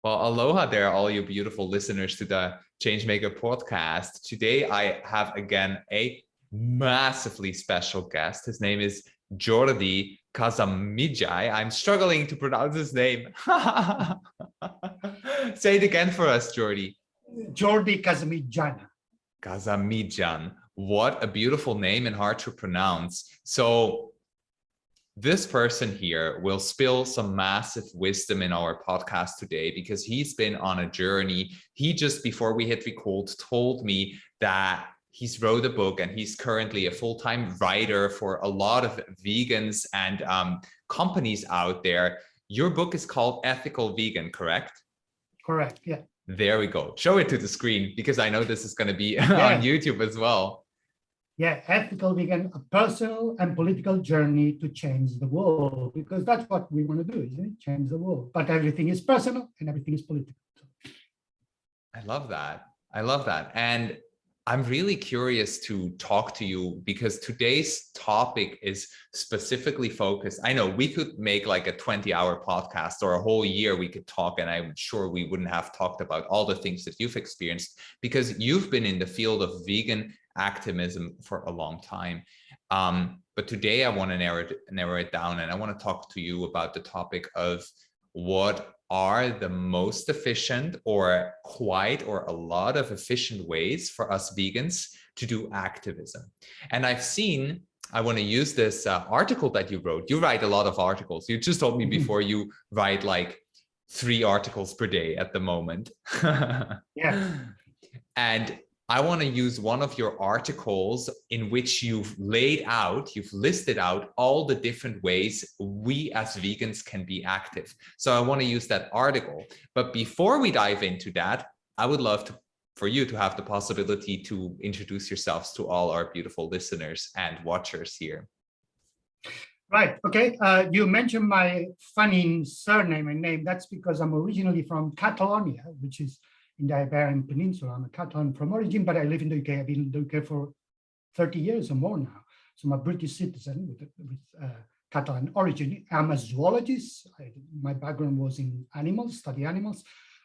Well, aloha there, all you beautiful listeners to the Changemaker podcast. Today, I have again a massively special guest. His name is Jordi Casamitjana. I'm struggling to pronounce his name. Say it again for us, Jordi. Jordi Casamitjana. Casamitjana. What a beautiful name and hard to pronounce. So this person here will spill some massive wisdom in our podcast today because he's been on a journey. He just, before we hit record, told me that he's wrote a book and he's currently a full-time writer for a lot of vegans and companies out there. Your book is called Ethical Vegan, correct? Correct, yeah. There we go. Show it to the screen because I know this is going to be on YouTube as well. Yeah, Ethical Vegan, a personal and political journey to change the world, because that's what we want to do, isn't it? Change the world. But everything is personal and everything is political. I love that. I love that. And I'm really curious to talk to you because today's topic is specifically focused. I know we could make like a 20-hour podcast or a whole year we could talk, and I'm sure we wouldn't have talked about all the things that you've experienced because you've been in the field of vegan activism for a long time. But today I want to narrow it down, and I want to talk to you about the topic of what are the most efficient or quite or a lot of efficient ways for us vegans to do activism. And I've seen, I want to use this article that you wrote. You write a lot of articles. You just told me before you write like 3 articles per day at the moment. Yeah. And I want to use one of your articles in which you've listed out all the different ways we as vegans can be active. So I want to use that article. But before we dive into that, I would love for you to have the possibility to introduce yourselves to all our beautiful listeners and watchers here. Right. Okay. You mentioned my funny surname and name. That's because I'm originally from Catalonia, which is in the Iberian Peninsula. I'm a Catalan from origin, but I live in the UK. I've been in the UK for 30 years or more now. So I'm a British citizen with Catalan origin. I'm a zoologist. My background was in animals, study animals.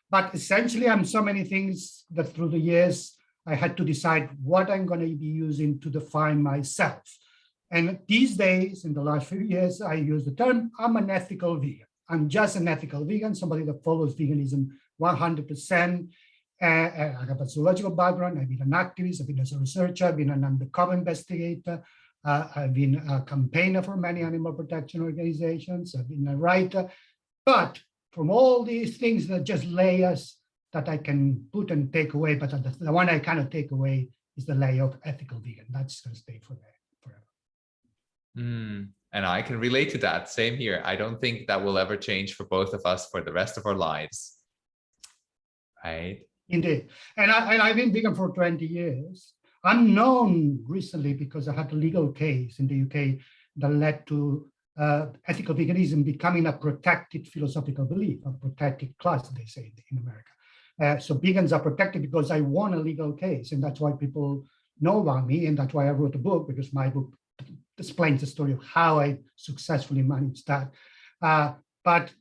But essentially, I'm so many things that through the years, I had to decide what I'm going to be using to define myself. And these days, in the last few years, I use the term, I'm an ethical vegan. I'm just an ethical vegan, somebody that follows veganism 100%. I have a zoological background. I've been an activist. I've been a researcher. I've been an undercover investigator. I've been a campaigner for many animal protection organizations. I've been a writer. But from all these things that just layers that I can put and take away, but the one I cannot take away is the layer of ethical vegan. That's going to stay forever. And I can relate to that. Same here. I don't think that will ever change for both of us for the rest of our lives. Right? Indeed. And I've been vegan for 20 years. I'm known recently because I had a legal case in the UK that led to ethical veganism becoming a protected philosophical belief, a protected class, they say in America. So vegans are protected because I won a legal case, and that's why people know about me, and that's why I wrote a book, because my book explains the story of how I successfully managed that. But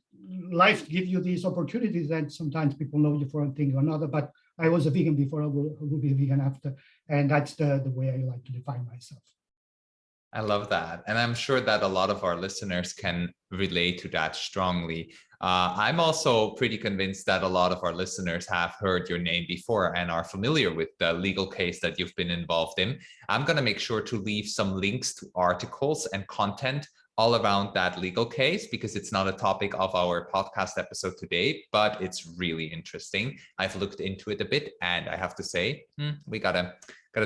life gives you these opportunities, and sometimes people know you for one thing or another. But I was a vegan before, I will be a vegan after, and that's the way I like to define myself. I love that. And I'm sure that a lot of our listeners can relate to that strongly. I'm also pretty convinced that a lot of our listeners have heard your name before and are familiar with the legal case that you've been involved in. I'm going to make sure to leave some links to articles and content all around that legal case, because it's not a topic of our podcast episode today, but it's really interesting. I've looked into it a bit, and I have to say, we gotta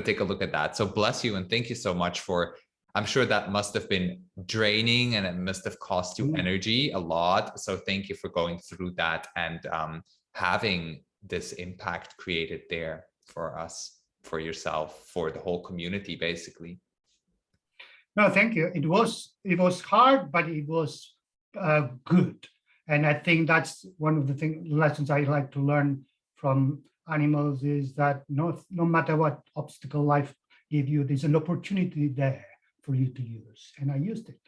take a look at that. So bless you, and thank you so much for, I'm sure that must have been draining and it must have cost you energy a lot. So thank you for going through that and having this impact created there for us, for yourself, for the whole community, basically. No, thank you. It was hard, but it was good. And I think that's one of the lessons I like to learn from animals, is that no matter what obstacle life gives you, there's an opportunity there for you to use. And I used it.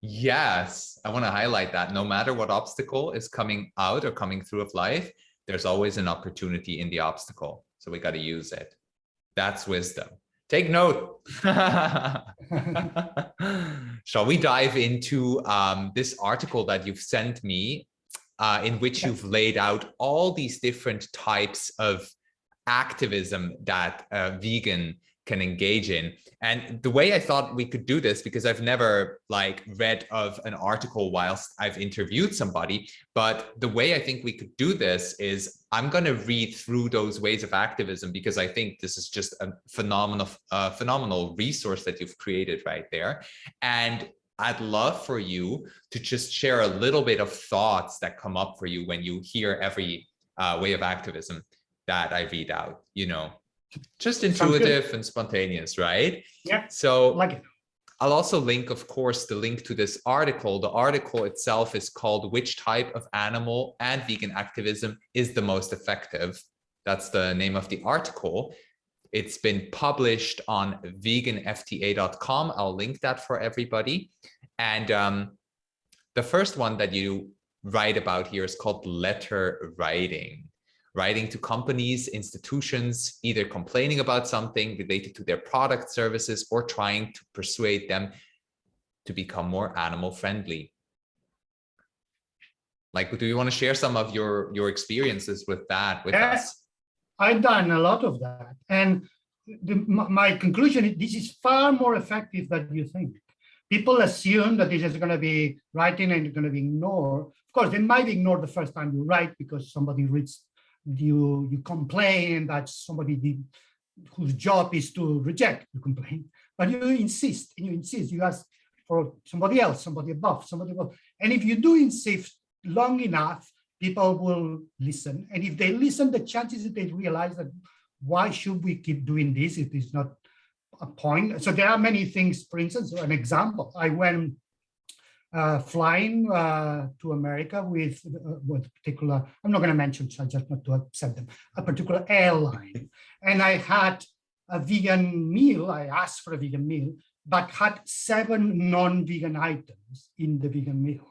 Yes, I want to highlight that no matter what obstacle is coming out or coming through of life, there's always an opportunity in the obstacle. So we got to use it. That's wisdom. Take note. Shall we dive into this article that you've sent me, in which you've laid out all these different types of activism that a vegan can engage in? And the way I thought we could do this, because I've never like read of an article whilst I've interviewed somebody, but the way I think we could do this is I'm going to read through those ways of activism, because I think this is just a phenomenal resource that you've created right there. And I'd love for you to just share a little bit of thoughts that come up for you when you hear every way of activism that I read out, you know. Just intuitive and spontaneous, right? Yeah. So like it. I'll also link, of course, the link to this article. The article itself is called "Which Type of Animal and Vegan Activism is the Most Effective?" That's the name of the article. It's been published on veganfta.com. I'll link that for everybody. And the first one that you write about here is called letter writing. Writing to companies, institutions, either complaining about something related to their product, services, or trying to persuade them to become more animal friendly. Like, do you want to share some of your experiences with that with us? I've done a lot of that. And my conclusion is this is far more effective than you think. People assume that this is going to be writing and it's going to be ignored. Of course, they might ignore the first time you write because somebody reads you complain that somebody whose job is to reject your complaint, but you insist, you ask for somebody else, somebody above. And if you do insist long enough, people will listen. And if they listen, the chances that they realize that why should we keep doing this? It is not a point. So there are many things. For instance, an example, I went flying to America with a particular, I'm not going to mention, so just not to upset them, a particular airline. And I had a vegan meal. I asked for a vegan meal, but had 7 non-vegan items in the vegan meal.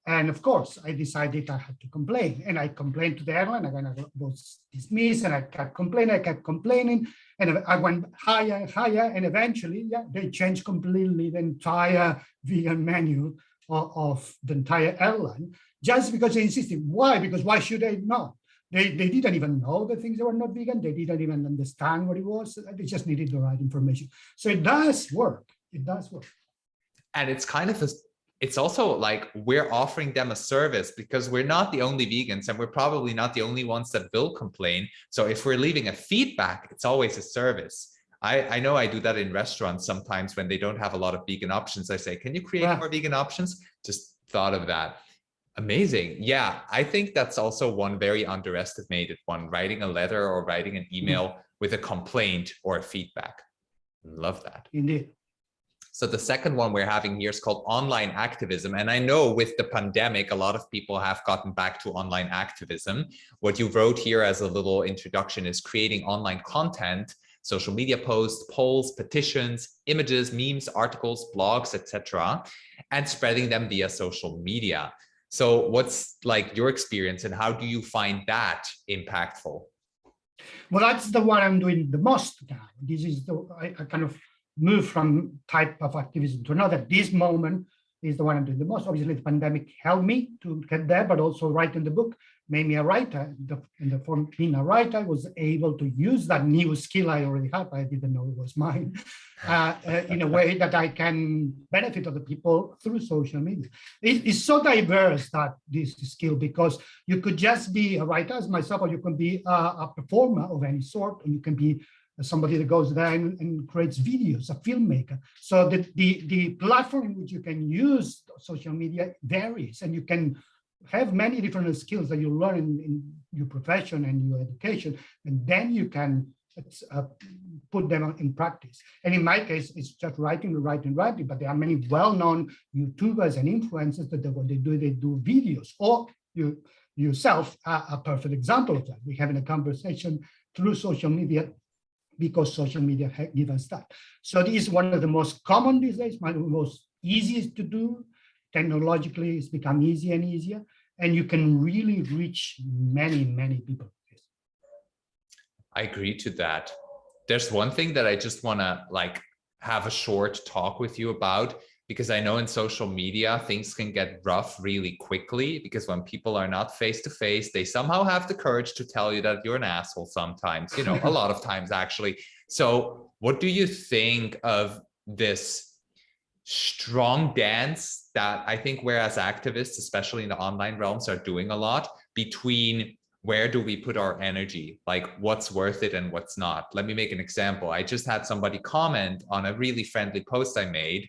And of course, I decided I had to complain. And I complained to the airline, and I was dismissed, and I kept complaining. And I went higher and higher, and eventually, they changed completely the entire vegan menu of the entire airline, just because they insisted. Why? Because why should they not? They didn't even know the things that were not vegan. They didn't even understand what it was. They just needed the right information. So it does work. It does work. And it's kind of it's also like we're offering them a service, because we're not the only vegans, and we're probably not the only ones that will complain. So if we're leaving a feedback, it's always a service. I know I do that in restaurants sometimes when they don't have a lot of vegan options. I say, can you create more vegan options? Just thought of that. Amazing. Yeah, I think that's also one very underestimated one, writing a letter or writing an email with a complaint or a feedback. Love that. Indeed. So the second one we're having here is called online activism. And I know with the pandemic, a lot of people have gotten back to online activism. What you wrote here as a little introduction is creating online content, social media posts, polls, petitions, images, memes, articles, blogs, etc., and spreading them via social media. So what's like your experience, and how do you find that impactful? Well, that's the one I'm doing the most now. This is I kind of move from type of activism to another. This moment is the one I'm doing the most. Obviously, the pandemic helped me to get there, but also writing the book made me a writer. In the form of being a writer, I was able to use that new skill I already had. I didn't know it was mine, in a way that I can benefit other people through social media. It's so diverse, that this skill, because you could just be a writer as myself, or you can be a performer of any sort, or you can be somebody that goes there and creates videos, a filmmaker. So the platform in which you can use social media varies, and you can have many different skills that you learn in your profession and your education, and then you can put them in practice. And in my case, it's just writing, but there are many well-known YouTubers and influencers that what they do videos, or you yourself are a perfect example of that. We're having a conversation through social media, because social media give us that. So this is one of the most common these days, one of the most easier to do. Technologically, it's become easier and easier, and you can really reach many, many people. I agree to that. There's one thing that I just want to like have a short talk with you about, because I know in social media, things can get rough really quickly, because when people are not face to face, they somehow have the courage to tell you that you're an asshole sometimes, you know, a lot of times actually. So what do you think of this strong dance that I think whereas activists, especially in the online realms, are doing a lot between where do we put our energy, like what's worth it and what's not? Let me make an example. I just had somebody comment on a really friendly post I made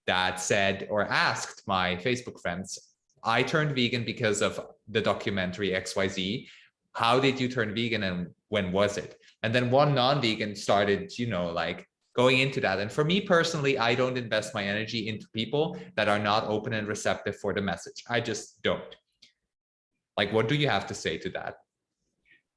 that said or asked my Facebook friends, I turned vegan because of the documentary XYZ. How did you turn vegan and when was it? And then one non-vegan started, you know, like going into that. And for me personally, I don't invest my energy into people that are not open and receptive for the message. I just don't. Like, what do you have to say to that?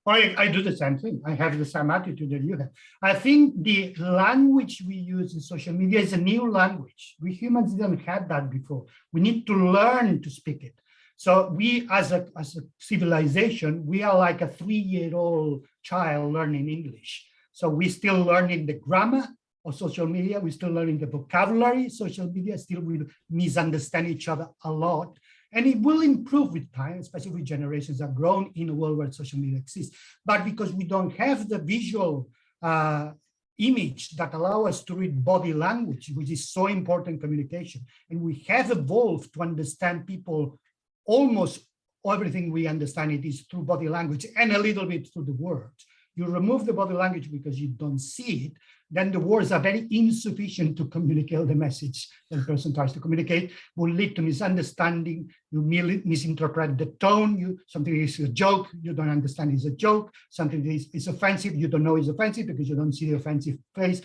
I do the same thing. I have the same attitude that you have. I think the language we use in social media is a new language. We humans didn't have that before. We need to learn to speak it. So we, as a civilization, we are like a 3-year-old child learning English. So we're still learning the grammar of social media. We're still learning the vocabulary. Social media still will misunderstand each other a lot. And it will improve with time, especially with generations that have grown in a world where social media exists. But because we don't have the visual image that allow us to read body language, which is so important in communication, and we have evolved to understand people, almost everything we understand it is through body language and a little bit through the words. You remove the body language because you don't see it, then the words are very insufficient to communicate the message that the person tries to communicate, will lead to misunderstanding. You misinterpret the tone. Something is a joke, you don't understand it's a joke. Something is offensive, you don't know it's offensive because you don't see the offensive face.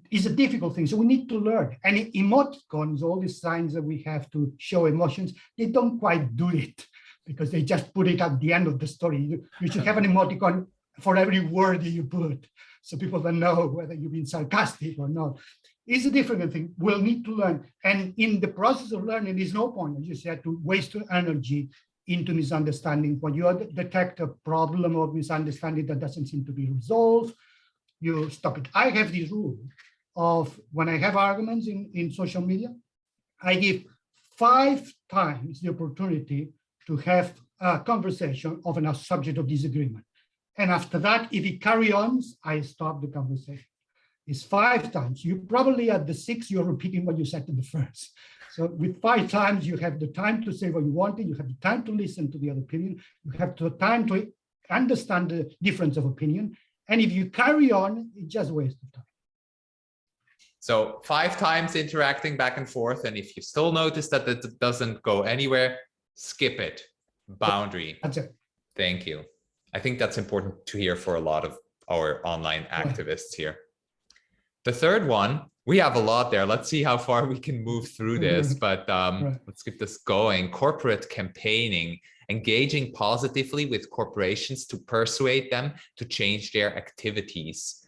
It's a difficult thing, so we need to learn. And emoticons, all these signs that we have to show emotions, they don't quite do it because they just put it at the end of the story. You should have an emoticon for every word that you put, so people don't know whether you've been sarcastic or not. It's a different thing. We'll need to learn. And in the process of learning, there's no point, as you said, to waste energy into misunderstanding. When you detect a problem or misunderstanding that doesn't seem to be resolved, you stop it. I have this rule of when I have arguments in social media, I give 5 times the opportunity to have a conversation of a subject of disagreement. And after that, if it carries on, I stop the conversation. It's 5 times. You probably at the 6th, you're repeating what you said in the first. So with 5 times, you have the time to say what you wanted. You have the time to listen to the other opinion. You have the time to understand the difference of opinion. And if you carry on, it's just a waste of time. So 5 times interacting back and forth. And if you still notice that it doesn't go anywhere, skip it. Boundary. That's it. Thank you. I think that's important to hear for a lot of our online activists here. The third one, we have a lot there. Let's see how far we can move through this, but let's keep this going. Corporate campaigning, engaging positively with corporations to persuade them to change their activities.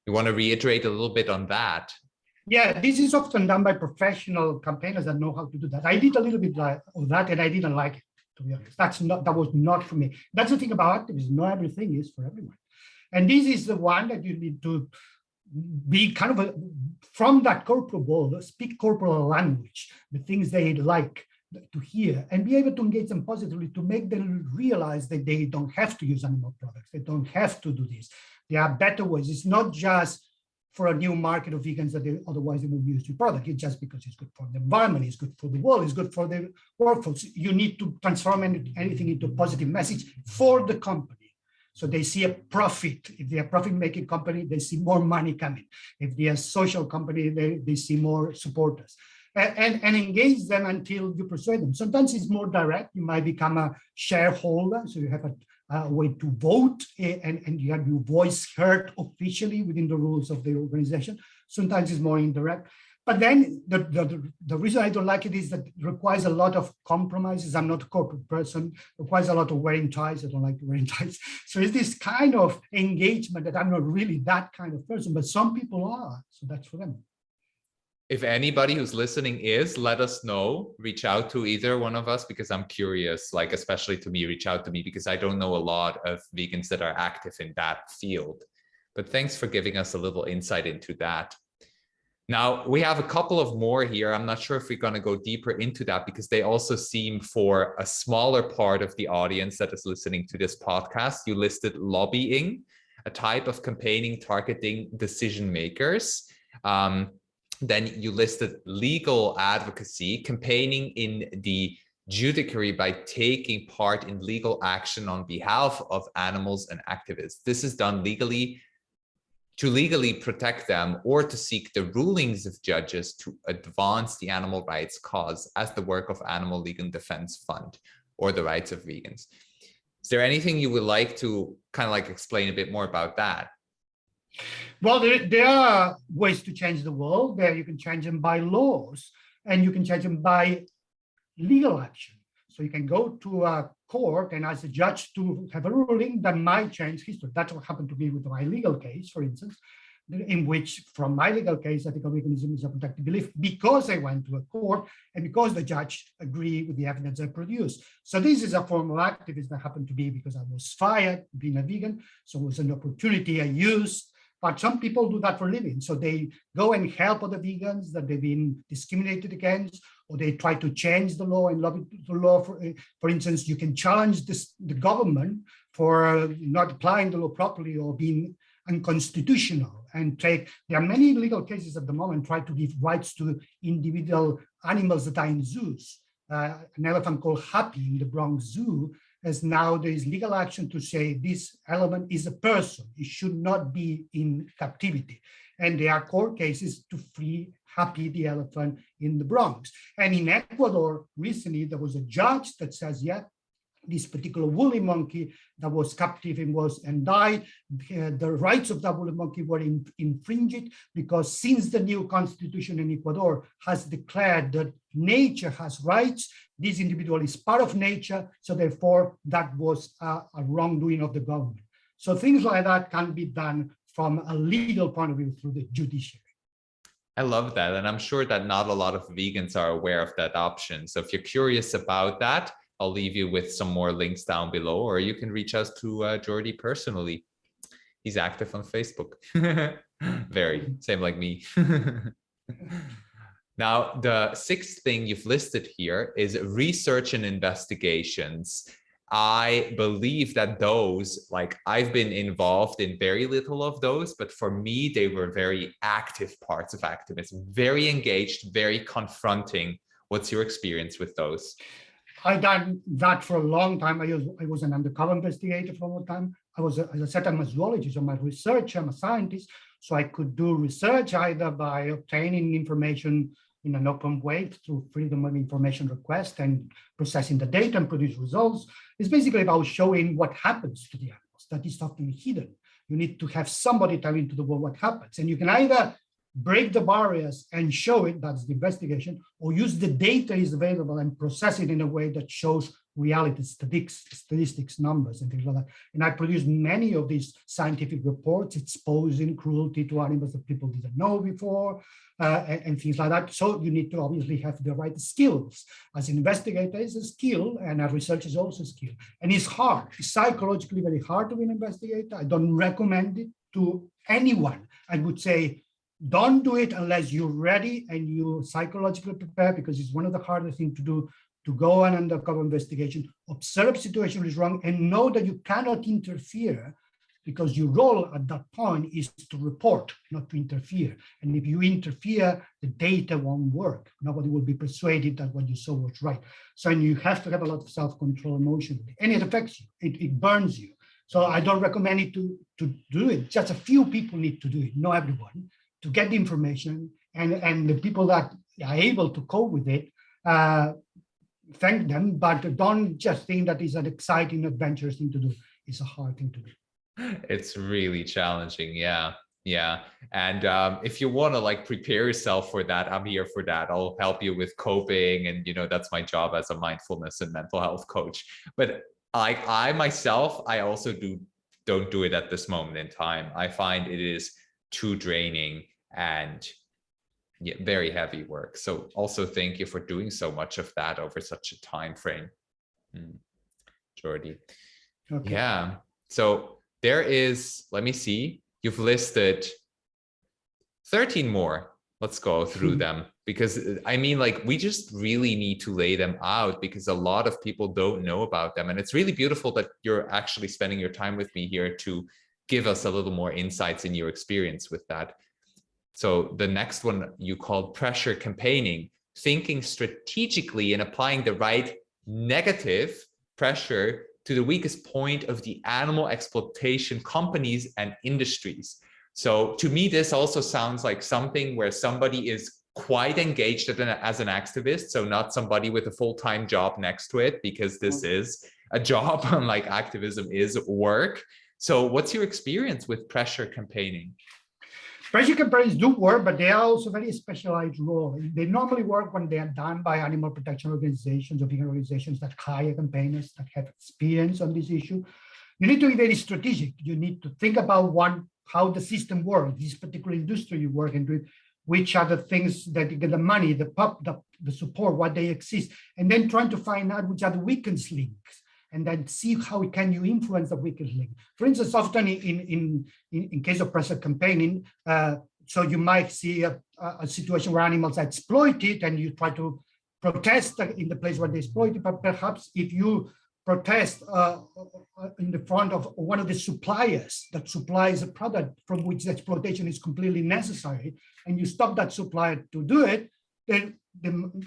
You want to reiterate a little bit on that? Yeah, this is often done by professional campaigners that know how to do that. I did a little bit of that and I didn't like it, to be honest. That was not for me. That's the thing about activism. Not everything is for everyone. And this is the one that you need to be kind of from that corporate world, speak corporate language, the things they like to hear, and be able to engage them positively to make them realize that they don't have to use animal products. They don't have to do this. There are better ways. It's not just for a new market of vegans that otherwise they would use your product. It's just because it's good for the environment, it's good for the world, it's good for the workforce. You need to transform anything into a positive message for the company. So they see a profit. If they're a profit-making company, they see more money coming. If they're a social company, they see more supporters. And engage them until you persuade them. Sometimes it's more direct. You might become a shareholder, so you have a way to vote and you have your voice heard officially within the rules of the organization. Sometimes it's more indirect. But then the reason I don't like it is that it requires a lot of compromises. I'm not a corporate person. It requires a lot of wearing ties. I don't like wearing ties. So it's this kind of engagement that I'm not really that kind of person, but some people are. So that's for them. If anybody who's listening is, let us know. Reach out to either one of us because I'm curious, like especially to me, reach out to me because I don't know a lot of vegans that are active in that field. But thanks for giving us a little insight into that. Now, we have a couple of more here. I'm not sure if we're going to go deeper into that because they also seem for a smaller part of the audience that is listening to this podcast. You listed lobbying, a type of campaigning targeting decision makers. Then you listed legal advocacy, campaigning in the judiciary by taking part in legal action on behalf of animals and activists. This is done legally to legally protect them or to seek the rulings of judges to advance the animal rights cause as the work of Animal Legal Defense Fund or the rights of vegans. Is there anything you would like to kind of like explain a bit more about that? Well, there are ways to change the world. There you can change them by laws, and you can change them by legal action. So you can go to a court and ask a judge to have a ruling that might change history. That's what happened to me with my legal case, for instance, in which from my legal case, ethical veganism is a protected belief because I went to a court and because the judge agreed with the evidence I produced. So this is a form of activism that happened to me because I was fired being a vegan. So it was an opportunity I used. But some people do that for a living. So they go and help other vegans that they've been discriminated against, or they try to change the law and lobby the law. For instance, you can challenge the government for not applying the law properly or being unconstitutional. And there are many legal cases at the moment trying to give rights to individual animals that are in zoos. An elephant called Happy in the Bronx Zoo, as now there is legal action to say this elephant is a person. It should not be in captivity. And there are court cases to free Happy the elephant in the Bronx. And in Ecuador, recently, there was a judge that says, yeah, this particular woolly monkey that was captive and died, the rights of that woolly monkey were infringed because since the new constitution in Ecuador has declared that nature has rights, this individual is part of nature, so therefore that was a wrongdoing of the government. So things like that can be done from a legal point of view through the judiciary. I love that. And I'm sure that not a lot of vegans are aware of that option. So if you're curious about that, I'll leave you with some more links down below, or you can reach out to Jordi personally. He's active on Facebook. Very, same like me. Now, the sixth thing you've listed here is research and investigations. I believe that those, like I've been involved in very little of those, but for me, they were very active parts of activism, very engaged, very confronting. What's your experience with those? I done that for a long time. I was an undercover investigator for a long time. As I said, I'm a zoologist, I'm a researcher, I'm a scientist. So I could do research either by obtaining information in an open way through freedom of information request and processing the data and produce results. It's basically about showing what happens to the animals. That is often hidden. You need to have somebody tell into the world what happens. And you can either break the barriers and show it, that's the investigation, or use the data is available and process it in a way that shows reality, statistics, numbers, and things like that. And I produced many of these scientific reports exposing cruelty to animals that people didn't know before, and things like that. So you need to obviously have the right skills. As an investigator is a skill, and a researcher is also a skill. And it's hard. It's psychologically very hard to be an investigator. I don't recommend it to anyone. I would say, don't do it unless you're ready and you psychologically prepare, because it's one of the hardest things to do, to go on undercover investigation, observe situation is wrong, and know that you cannot interfere, because your role at that point is to report, not to interfere. And if you interfere, the data won't work. Nobody will be persuaded that what you saw was right. So and you have to have a lot of self-control emotionally, and it affects you, it burns you. So I don't recommend it to do it. Just a few people need to do it, not everyone, to get the information, and the people that are able to cope with it, thank them, but don't just think that it's an exciting, adventurous thing to do. It's a hard thing to do. It's really challenging. Yeah. And if you want to like prepare yourself for that, I'm here for that. I'll help you with coping. And, that's my job as a mindfulness and mental health coach. But I myself, I also don't do it at this moment in time. I find it is too draining, and Yeah, very heavy work. So also thank you for doing so much of that over such a time frame, Jordi. Okay. Yeah. So there is, let me see, you've listed 13 more. Let's go through them, because I mean, like, we just really need to lay them out because a lot of people don't know about them. And it's really beautiful that you're actually spending your time with me here to give us a little more insights in your experience with that. So the next one you called pressure campaigning, thinking strategically and applying the right negative pressure to the weakest point of the animal exploitation companies and industries. So to me, this also sounds like something where somebody is quite engaged as an activist. So not somebody with a full-time job next to it, because this is a job, unlike activism is work. So what's your experience with pressure campaigning? Pressure campaigns do work, but they are also very specialized role. They normally work when they are done by animal protection organizations or big organizations that hire campaigners that have experience on this issue. You need to be very strategic. You need to think about how the system works, this particular industry you work in, which are the things that you get the money, the support, what they exist, and then trying to find out which are the weakest links, and then see how can you influence the weakest link. For instance, often in case of pressure campaigning, so you might see a situation where animals are exploited and you try to protest in the place where they exploit it, but perhaps if you protest in the front of one of the suppliers that supplies a product from which the exploitation is completely necessary, and you stop that supplier to do it, then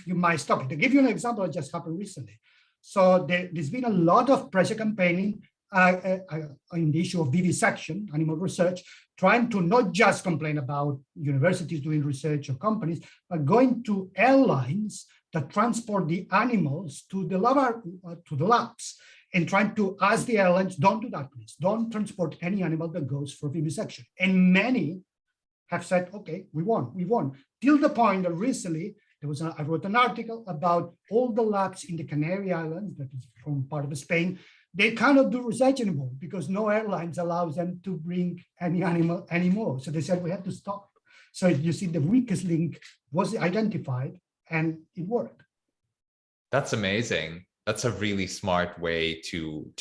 you might stop it. To give you an example that just happened recently. So there's been a lot of pressure campaigning in the issue of vivisection, animal research, trying to not just complain about universities doing research or companies, but going to airlines that transport the animals to the labs, and trying to ask the airlines, don't do that, please. Don't transport any animal that goes for vivisection. And many have said, okay, we won. Till the point that recently, I wrote an article about all the labs in the Canary Islands, that is from part of Spain. They cannot do research anymore because no airlines allows them to bring any animal anymore. So they said we have to stop. So you see, the weakest link was identified and it worked. That's amazing. That's a really smart way to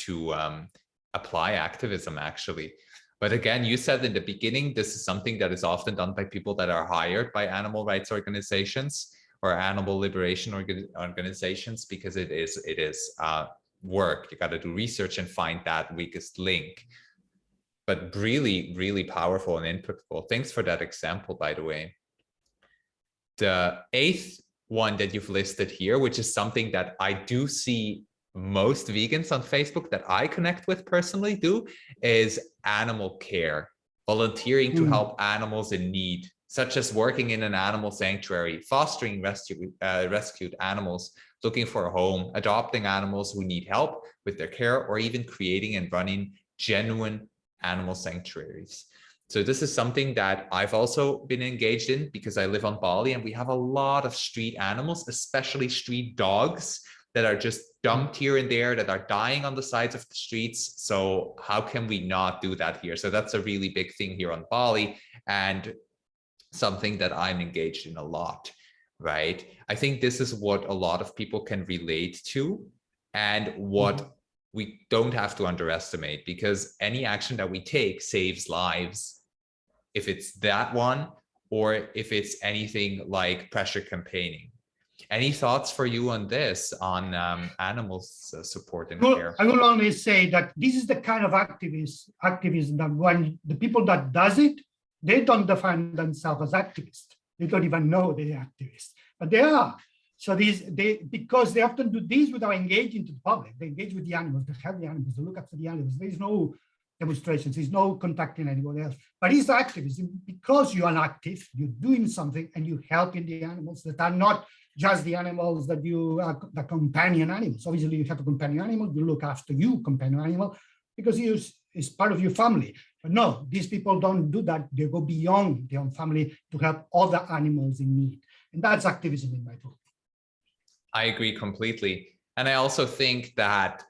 apply activism, actually. But again, you said in the beginning, this is something that is often done by people that are hired by animal rights organizations or animal liberation organizations, because it is work. You got to do research and find that weakest link. But really, really powerful and inputful. Thanks for that example, by the way. The eighth one that you've listed here, which is something that I do see most vegans on Facebook that I connect with personally do, is animal care, volunteering to help animals in need, such as working in an animal sanctuary, fostering rescued animals, looking for a home, adopting animals who need help with their care, or even creating and running genuine animal sanctuaries. So this is something that I've also been engaged in because I live on Bali and we have a lot of street animals, especially street dogs, that are just dumped here and there, that are dying on the sides of the streets. So how can we not do that here? So that's a really big thing here on Bali, and something that I'm engaged in a lot, right? I think this is what a lot of people can relate to, and what we don't have to underestimate, because any action that we take saves lives. If it's that one, or if it's anything like pressure campaigning. Any thoughts for you on this, on animals support and care? I will only say that this is the kind of activism that when the people that does it, they don't define themselves as activists. They don't even know they're activists, but they are. So because they often do this without engaging to the public. They engage with the animals, they have the animals, they look after the animals. There's no demonstrations, there's no contacting anybody else. But it's activism because you are active, you're doing something and you're helping the animals that are not just the animals that you are the companion animals. Obviously, you have a companion animal, you look after your companion animal because it's part of your family. But no, these people don't do that. They go beyond their own family to help other animals in need. And that's activism in my book. I agree completely. And I also think that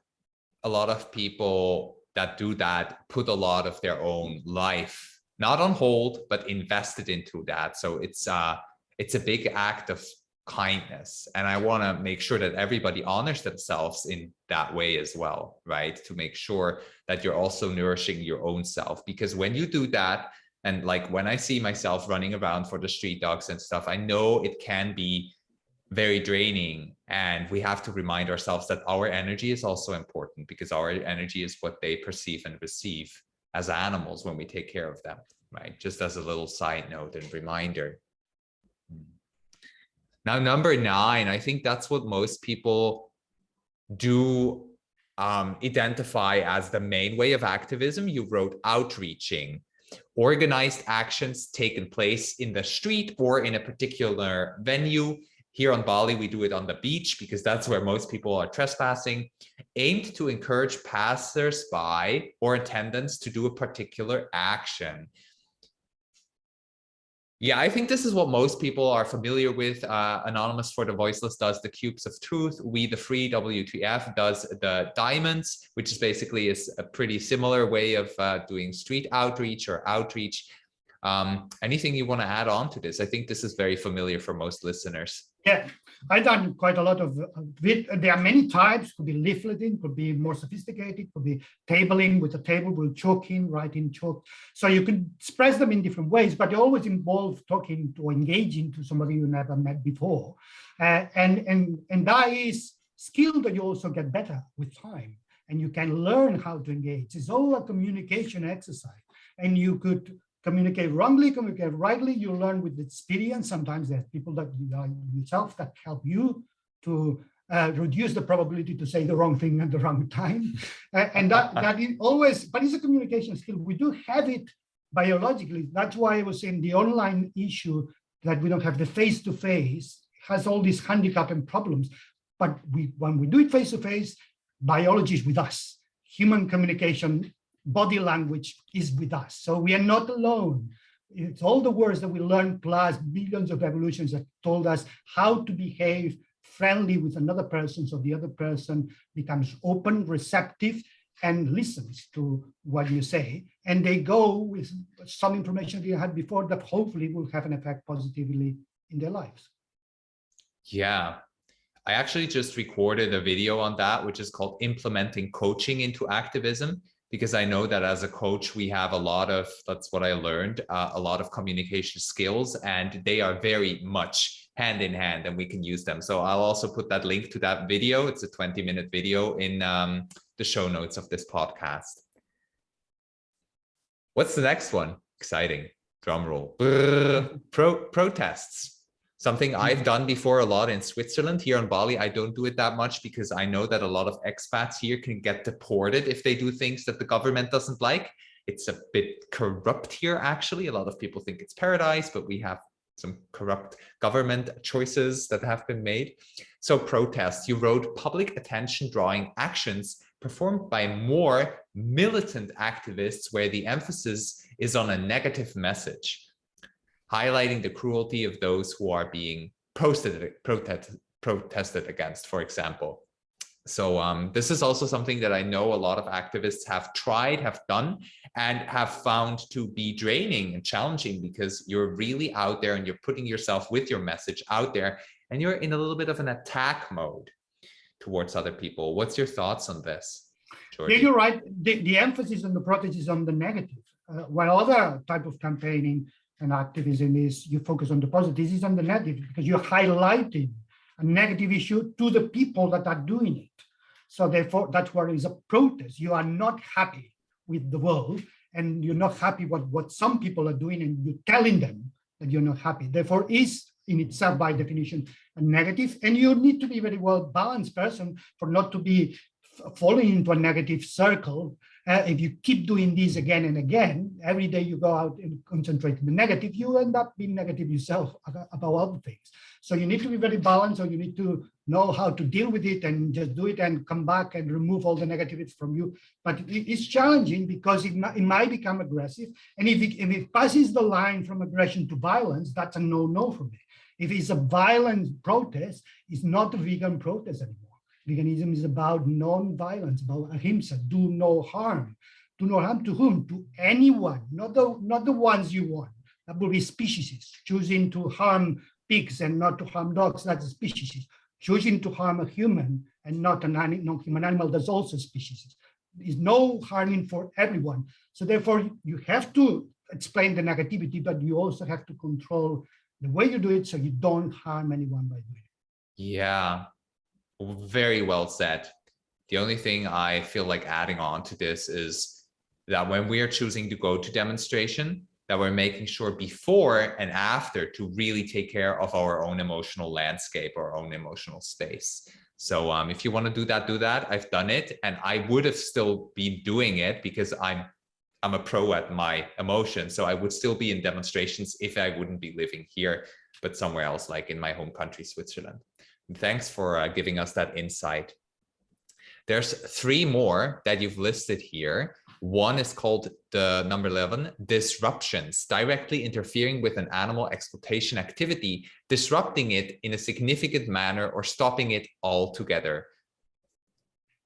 a lot of people that do that put a lot of their own life, not on hold, but invested into that. So it's it's a big act of kindness. And I want to make sure that everybody honors themselves in that way as well, right? To make sure that you're also nourishing your own self, because when you do that, and like when I see myself running around for the street dogs and stuff, I know it can be very draining, and we have to remind ourselves that our energy is also important, because our energy is what they perceive and receive as animals when we take care of them, right? Just as a little side note and reminder. Now, number 9, I think that's what most people do identify as the main way of activism. You wrote outreaching, organized actions taken place in the street or in a particular venue. Here on Bali, we do it on the beach because that's where most people are trespassing, aimed to encourage passers-by or attendants to do a particular action. Yeah, I think this is what most people are familiar with. Anonymous for the Voiceless does the Cubes of Truth. We the Free, WTF, does the Diamonds, which is basically a pretty similar way of doing street outreach or outreach. Anything you want to add on to this? I think this is very familiar for most listeners. Yeah, I've done quite a lot of it. There are many types. Could be leafleting, could be more sophisticated, could be tabling with a table with chalking, writing chalk. So you can express them in different ways, but they always involve talking or engaging to somebody you never met before. And that is skill that you also get better with time, and you can learn how to engage. It's all a communication exercise, and you could communicate wrongly, communicate rightly. You learn with experience. Sometimes there's people that you are yourself that help you to reduce the probability to say the wrong thing at the wrong time. And that is always, but it's a communication skill. We do have it biologically. That's why I was saying the online issue that we don't have the face-to-face has all these handicap and problems. But when we do it face-to-face, biology is with us. Human communication, body language is with us. So we are not alone. It's all the words that we learned plus billions of evolutions that told us how to behave friendly with another person, so the other person becomes open, receptive, and listens to what you say. And they go with some information you had before that hopefully will have an effect positively in their lives. Yeah. I actually just recorded a video on that, which is called Implementing Coaching into Activism, because I know that as a coach, we have a lot of, that's what I learned, a lot of communication skills, and they are very much hand in hand, and we can use them. So I'll also put that link to that video. It's a 20-minute video in the show notes of this podcast. What's the next one? Exciting. Drum roll. Protests. Something I've done before a lot in Switzerland. Here on Bali, I don't do it that much because I know that a lot of expats here can get deported if they do things that the government doesn't like. It's a bit corrupt here, actually. A lot of people think it's paradise, but we have some corrupt government choices that have been made. So protests, you wrote public attention drawing actions performed by more militant activists where the emphasis is on a negative message, highlighting the cruelty of those who are being protested against, for example. So this is also something that I know a lot of activists have tried, have done, and have found to be draining and challenging, because you're really out there and you're putting yourself with your message out there, and you're in a little bit of an attack mode towards other people. What's your thoughts on this, Jordi? Yeah, you're right. The emphasis on the protest is on the negative, while other type of campaigning and activism is you focus on the positive. This is on the negative because you're highlighting a negative issue to the people that are doing it. So therefore, that's where it's a protest. You are not happy with the world, and you're not happy with what some people are doing, and you're telling them that you're not happy. Therefore, is in itself, by definition, a negative. And you need to be a very well balanced person for not to be falling into a negative circle. If you keep doing this again and again, every day you go out and concentrate on the negative, you end up being negative yourself about other things. So you need to be very balanced, or you need to know how to deal with it and just do it and come back and remove all the negativities from you. But it's challenging because it might become aggressive. And if it passes the line from aggression to violence, that's a no-no for me. If it's a violent protest, it's not a vegan protest anymore. Veganism is about non-violence, about ahimsa, do no harm. Do no harm to whom? To anyone, not the ones you want. That will be speciesists choosing to harm pigs and not to harm dogs, that's a species. Choosing to harm a human and not a non-human animal, that's also a species. There's no harming for everyone. So therefore, you have to explain the negativity, but you also have to control the way you do it so you don't harm anyone by doing it. Yeah, very well said. The only thing I feel like adding on to this is that when we are choosing to go to demonstration, that we're making sure before and after to really take care of our own emotional landscape, our own emotional space. So if you want to do that. I've done it, and I would have still been doing it because I'm a pro at my emotions. So I would still be in demonstrations if I wouldn't be living here, but somewhere else, like in my home country, Switzerland. And thanks for giving us that insight. There's 3 more that you've listed here. One is called the number 11, disruptions, directly interfering with an animal exploitation activity, disrupting it in a significant manner or stopping it altogether.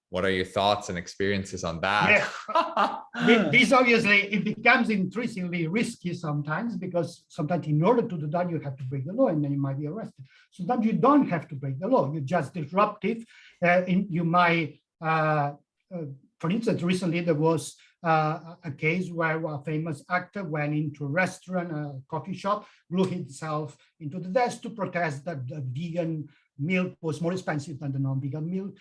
What are your thoughts and experiences on that? Yeah. This obviously, it becomes increasingly risky sometimes, because sometimes in order to do that, you have to break the law and then you might be arrested. Sometimes you don't have to break the law. You're just disruptive. You might, for instance, recently there was a case where a famous actor went into a restaurant, a coffee shop, blew himself into the desk to protest that the vegan milk was more expensive than the non-vegan milk.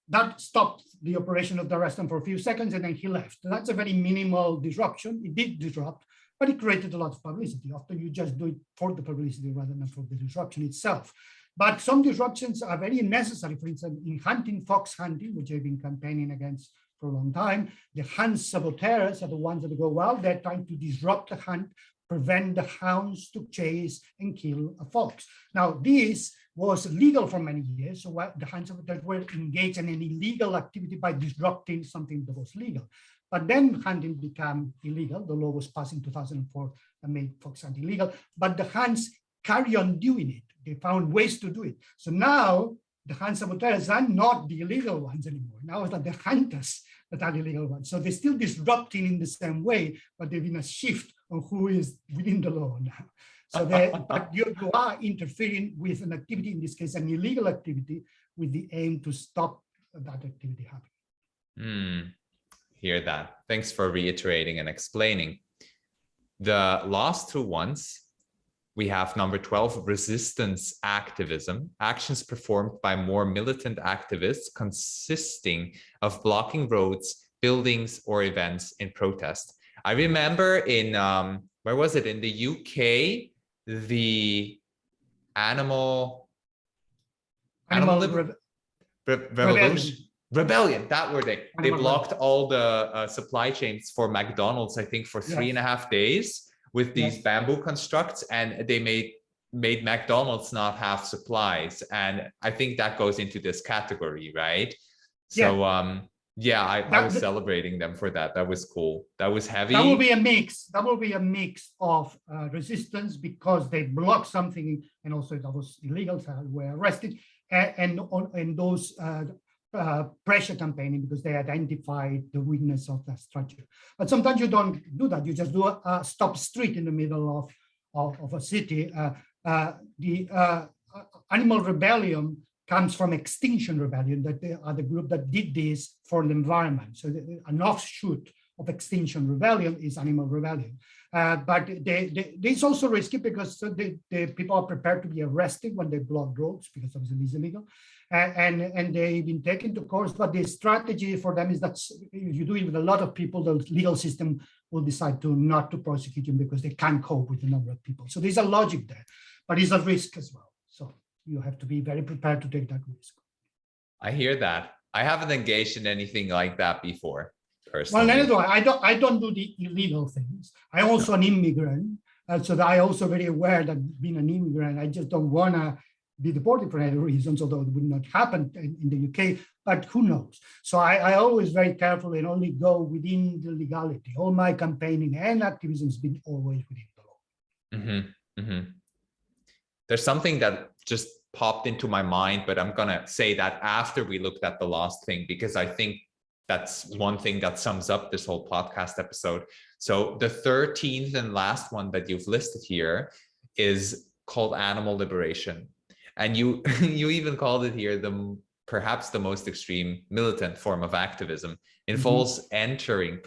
That stopped the operation of the restaurant for a few seconds, and then he left. That's a very minimal disruption. It did disrupt, but it created a lot of publicity. Often you just do it for the publicity rather than for the disruption itself. But some disruptions are very necessary. For instance, in hunting, fox hunting, which I've been campaigning against for a long time, the hunt saboteurs are the ones that go out there trying to disrupt the hunt, prevent the hounds to chase and kill a fox. Now, this was legal for many years. So the hunt saboteurs were engaged in an illegal activity by disrupting something that was legal. But then hunting became illegal. The law was passed in 2004 and made fox hunting illegal. But the hunts carry on doing it. They found ways to do it. So now the hunt saboteurs are not the illegal ones anymore. Now it's like the hunters that are the illegal ones. So they're still disrupting in the same way, but there's been a shift on who is within the law now. So but you are interfering with an activity, in this case, an illegal activity, with the aim to stop that activity happening. Hear that. Thanks for reiterating and explaining. The last 2 ones, we have number 12, resistance activism, actions performed by more militant activists consisting of blocking roads, buildings, or events in protest. I remember in, where was it? In the UK, the animal rebellion, that were they blocked all the supply chains for McDonald's, I think, for 3.5 days with these bamboo constructs, and they made McDonald's not have supplies. And I think that goes into this category, right? So I was celebrating them for that. That was cool. That was heavy. That will be a mix. That will be a mix of resistance, because they blocked something, and also that was illegal, so were arrested, and those pressure campaigning, because they identified the weakness of that structure. But sometimes you don't do that. You just do a stop street in the middle of a city. The animal rebellion comes from Extinction Rebellion, that they are the group that did this for the environment. So an offshoot of Extinction Rebellion is Animal Rebellion. But it's also risky, because the people are prepared to be arrested when they block roads, because obviously it's illegal. And they've been taken to court, but the strategy for them is that if you do it with a lot of people, the legal system will decide not to prosecute them because they can't cope with the number of people. So there's a logic there, but it's a risk as well. So you have to be very prepared to take that risk. I hear that. I haven't engaged in anything like that before, personally. Well, neither do I. I don't do the illegal things. I'm also an immigrant, so that I'm also very aware that being an immigrant, I just don't want to be deported for any reasons, although it would not happen in the UK, but who knows? So I always very careful and only go within the legality. All my campaigning and activism has been always within the law. There's something that just popped into my mind, but I'm gonna say that after we looked at the last thing, because I think that's one thing that sums up this whole podcast episode. So the 13th and last one that you've listed here is called animal liberation. And you you even called it here perhaps the most extreme militant form of activism. Involves entering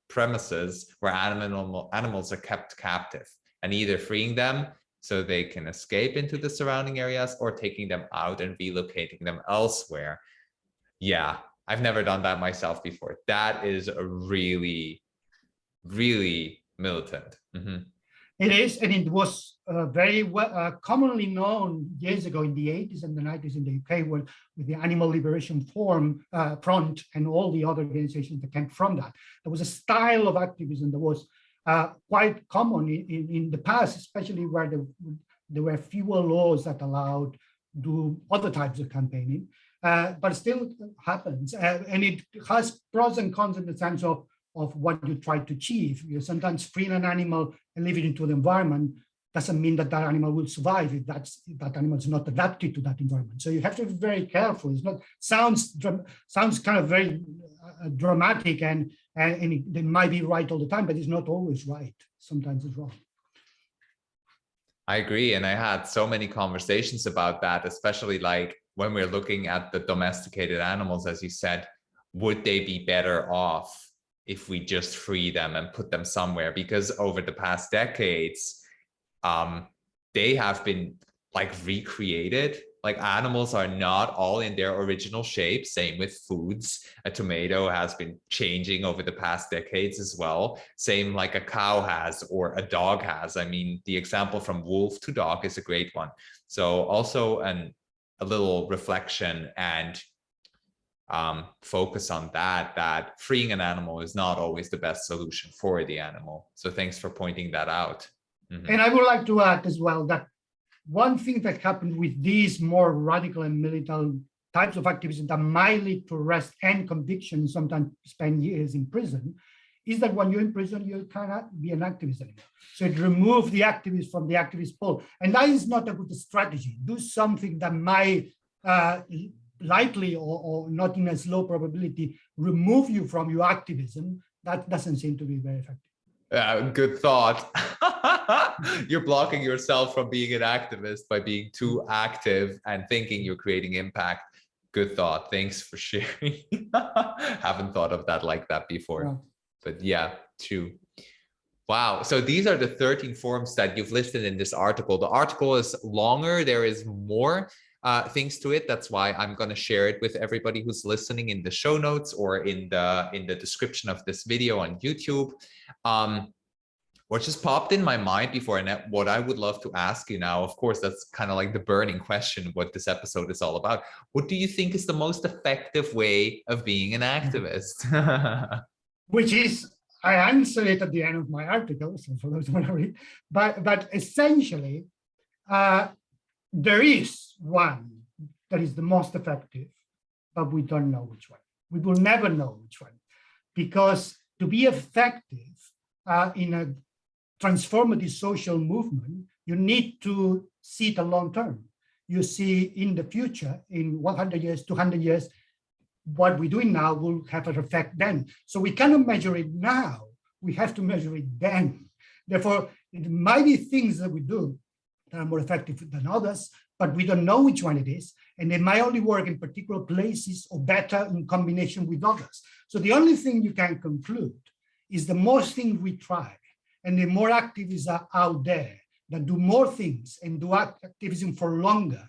premises where animals are kept captive and either freeing them so they can escape into the surrounding areas or taking them out and relocating them elsewhere. Yeah, I've never done that myself before. That is a really, really militant. It is, and it was very commonly known years ago in the 80s and the 90s in the UK, with the Animal Liberation Front and all the other organizations that came from that. There was a style of activism that was quite common in the past, especially where there were fewer laws that allowed do other types of campaigning, but still happens. And it has pros and cons in the sense of what you try to achieve. You sometimes freeing an animal and leave it into the environment doesn't mean that animal will survive if that animal is not adapted to that environment. So you have to be very careful. It's not sounds kind of very dramatic and they might be right all the time, but it's not always right. Sometimes it's wrong. I agree. And I had so many conversations about that, especially like when we're looking at the domesticated animals, as you said, would they be better off if we just free them and put them somewhere? Because over the past decades, they have been like recreated. Like animals are not all in their original shape. Same with foods. A tomato has been changing over the past decades as well. Same like a cow has or a dog has. I mean, the example from wolf to dog is a great one. So also a little reflection and focus on that freeing an animal is not always the best solution for the animal. So thanks for pointing that out. And I would like to add as well that one thing that happened with these more radical and militant types of activism that might lead to arrest and conviction, sometimes spend years in prison, is that when you're in prison, you cannot be an activist anymore. So it removes the activist from the activist pool. And that is not a good strategy. Do something that might likely or not in as low probability remove you from your activism. That doesn't seem to be very effective. Good thought. You're blocking yourself from being an activist by being too active and thinking you're creating impact. Good thought. Thanks for sharing. Haven't thought of that like that before. Yeah. But yeah, true. Wow. So these are the 13 forms that you've listed in this article. The article is longer. There is more things to it. That's why I'm going to share it with everybody who's listening in the show notes or in the description of this video on YouTube. What just popped in my mind before, and what I would love to ask you now, of course, that's kind of like the burning question, what this episode is all about. What do you think is the most effective way of being an activist? Which is, I answer it at the end of my article, so for those who want to read, but essentially, there is one that is the most effective, but we don't know which one. We will never know which one, because to be effective in a transformative social movement, you need to see it a long term. You see in the future, in 100 years, 200 years, what we're doing now will have an effect then. So we cannot measure it now. We have to measure it then. Therefore, it might be things that we do that are more effective than others, but we don't know which one it is. And they might only work in particular places or better in combination with others. So the only thing you can conclude is the more things we try and the more activists are out there that do more things and do activism for longer,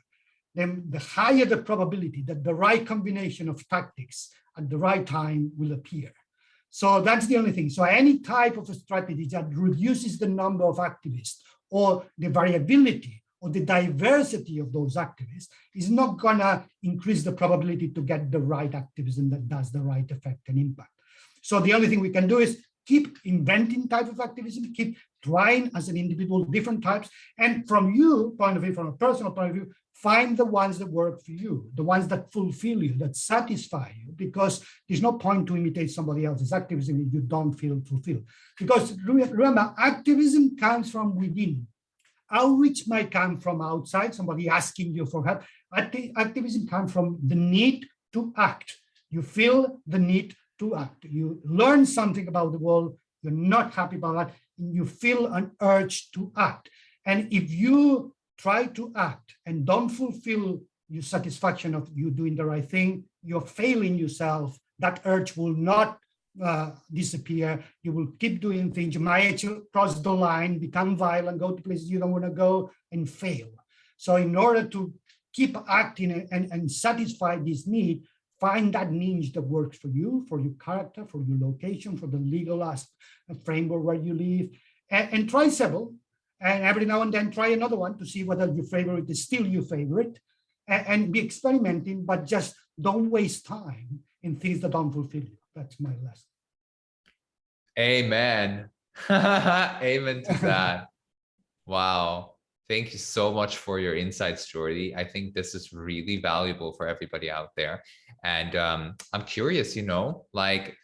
then the higher the probability that the right combination of tactics at the right time will appear. So that's the only thing. So any type of a strategy that reduces the number of activists or the variability or the diversity of those activists is not gonna increase the probability to get the right activism that does the right effect and impact. So the only thing we can do is keep inventing type of activism, keep trying as an individual different types, and from your point of view, from a personal point of view, find the ones that work for you, the ones that fulfill you, that satisfy you, because there's no point to imitate somebody else's activism if you don't feel fulfilled. Because remember, activism comes from within. Outreach might come from outside, somebody asking you for help. Activism comes from the need to act. You feel the need to act. You learn something about the world, you're not happy about that, and you feel an urge to act. And if you try to act and don't fulfill your satisfaction of you doing the right thing, you're failing yourself. That urge will not disappear. You will keep doing things. You might cross the line, become violent, go to places you don't want to go, and fail. So in order to keep acting and satisfy this need, find that niche that works for you, for your character, for your location, for the legal framework where you live, and try several. And every now and then try another one to see whether your favorite is still your favorite, and be experimenting, but just don't waste time in things that don't fulfill you. That's my lesson. Amen. Amen to that. Wow. Thank you so much for your insights, Jordi. I think this is really valuable for everybody out there. And I'm curious, like,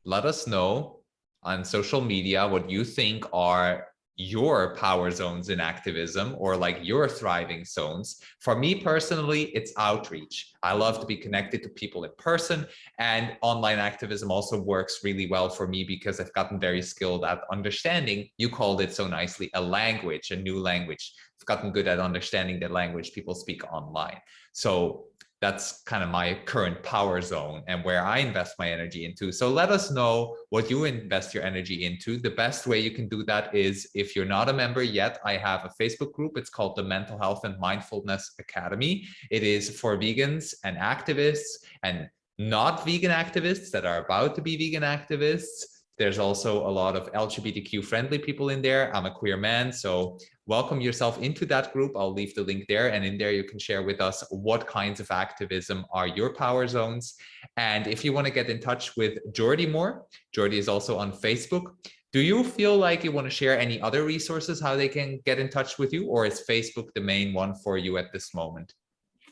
let us know on social media what you think are your power zones in activism, or like your thriving zones. For me personally, it's outreach. I love to be connected to people in person, and online activism also works really well for me because I've gotten very skilled at understanding, you called it so nicely, a language, a new language. I've gotten good at understanding the language people speak online. So that's kind of my current power zone and where I invest my energy into. So let us know what you invest your energy into. The best way you can do that is, if you're not a member yet, I have a Facebook group. It's called the Mental Health and Mindfulness Academy. It is for vegans and activists and not vegan activists that are about to be vegan activists. There's also a lot of LGBTQ friendly people in there. I'm a queer man, so welcome yourself into that group. I'll leave the link there, and in there you can share with us what kinds of activism are your power zones. And if you want to get in touch with Jordi more, Jordi is also on Facebook. Do you feel like you want to share any other resources, how they can get in touch with you, or is Facebook the main one for you at this moment?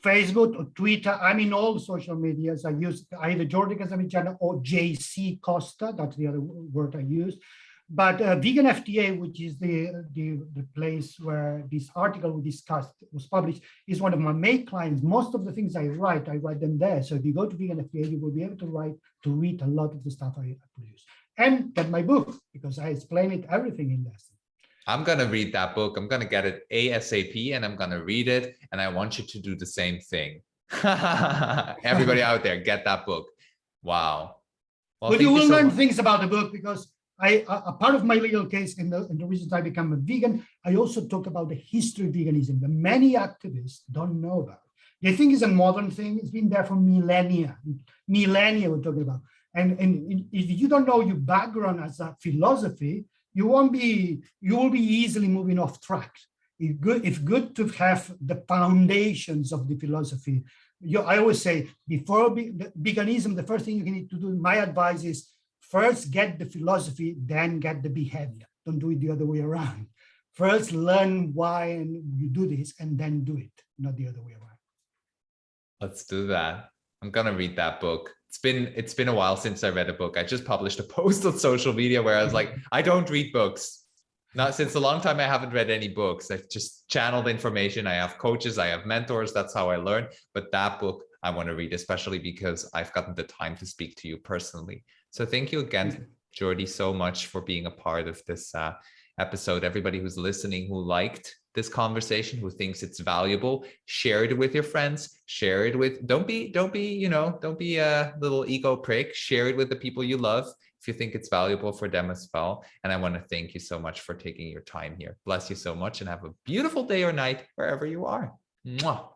Facebook or Twitter. I'm in all social medias. I use either Jordi Casamitjana or JC Costa. That's the other word I use. But Vegan FTA, which is the place where this article we discussed was published, is one of my main clients. Most of the things I write them there. So if you go to Vegan FTA, you will be able to read a lot of the stuff I produce. And get my book, because I explain everything in there. I'm going to read that book. I'm going to get it ASAP, and I'm going to read it. And I want you to do the same thing. Everybody out there, get that book. Wow. Well, you will learn things about the book, because a part of my legal case and the reasons I become a vegan, I also talk about the history of veganism that many activists don't know about. They think it's a modern thing. It's been there for millennia. Millennia we're talking about. And if you don't know your background as a philosophy, you will be easily moving off track. It's good to have the foundations of the philosophy. I always say, before veganism, the first thing you need to do, my advice is, first get the philosophy, then get the behavior. Don't do it the other way around. First learn why and you do this, and then do it, not the other way around. Let's do that. I'm gonna read that book. It's been a while since I read a book. I just published a post on social media where I was like, I don't read books. Not since a long time. I haven't read any books. I've just channeled information. I have coaches, I have mentors. That's how I learn. But that book I want to read, especially because I've gotten the time to speak to you personally. So thank you again, Jordi, so much for being a part of this episode. Everybody who's listening, who liked this conversation, who thinks it's valuable, share it with your friends, share it with, don't be a little ego prick, share it with the people you love if you think it's valuable for them as well. And I want to thank you so much for taking your time here. Bless you so much, and have a beautiful day or night wherever you are. Mwah.